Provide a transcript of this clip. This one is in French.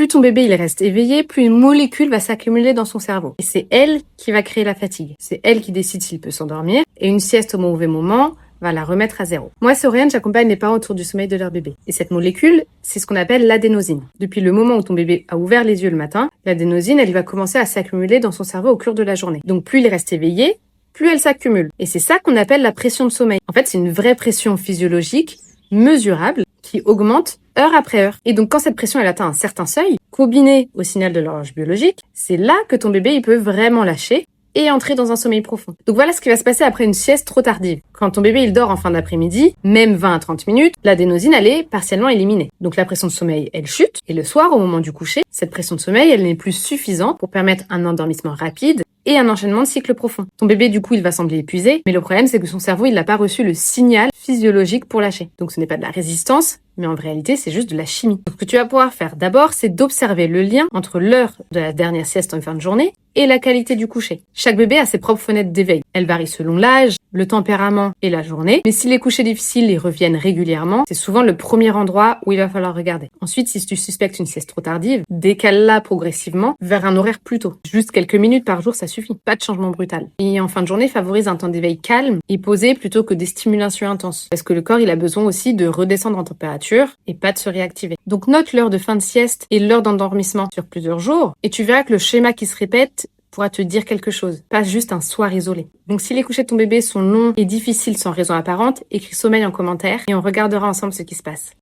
plus ton bébé il reste éveillé, plus une molécule va s'accumuler dans son cerveau. Et c'est elle qui va créer la fatigue. C'est elle qui décide s'il peut s'endormir. Et une sieste au mauvais moment va la remettre à zéro. Moi, c'est Oriane, j'accompagne les parents autour du sommeil de leur bébé. Et cette molécule, c'est ce qu'on appelle l'adénosine. Depuis le moment où ton bébé a ouvert les yeux le matin, l'adénosine, elle va commencer à s'accumuler dans son cerveau au cours de la journée. Donc plus il reste éveillé, plus elle s'accumule. Et c'est ça qu'on appelle la pression de sommeil. En fait, c'est une vraie pression physiologique, mesurable, qui augmente heure après heure. Et donc, quand cette pression elle atteint un certain seuil, combiné au signal de l'horloge biologique, c'est là que ton bébé il peut vraiment lâcher et entrer dans un sommeil profond. Donc voilà ce qui va se passer après une sieste trop tardive. Quand ton bébé il dort en fin d'après-midi, même 20 à 30 minutes, l'adénosine elle est partiellement éliminée. Donc la pression de sommeil elle chute et le soir au moment du coucher, cette pression de sommeil elle n'est plus suffisante pour permettre un endormissement rapide et un enchaînement de cycles profonds. Ton bébé du coup il va sembler épuisé, mais le problème c'est que son cerveau il n'a pas reçu le signal physiologique pour lâcher. Donc ce n'est pas de la résistance, mais en réalité c'est juste de la chimie. Donc, ce que tu vas pouvoir faire d'abord c'est d'observer le lien entre l'heure de la dernière sieste en fin de journée et la qualité du coucher. Chaque bébé a ses propres fenêtres d'éveil. Elles varient selon l'âge, le tempérament et la journée. Mais si les couchers difficiles y reviennent régulièrement, c'est souvent le premier endroit où il va falloir regarder. Ensuite, si tu suspectes une sieste trop tardive, décale-la progressivement vers un horaire plus tôt. Juste quelques minutes par jour, ça suffit. Pas de changement brutal. Et en fin de journée, favorise un temps d'éveil calme et posé plutôt que des stimulations intenses. Parce que le corps, il a besoin aussi de redescendre en température et pas de se réactiver. Donc note l'heure de fin de sieste et l'heure d'endormissement sur plusieurs jours et tu verras que le schéma qui se répète pourra te dire quelque chose, pas juste un soir isolé. Donc si les couchers de ton bébé sont longs et difficiles sans raison apparente, écris sommeil en commentaire et on regardera ensemble ce qui se passe.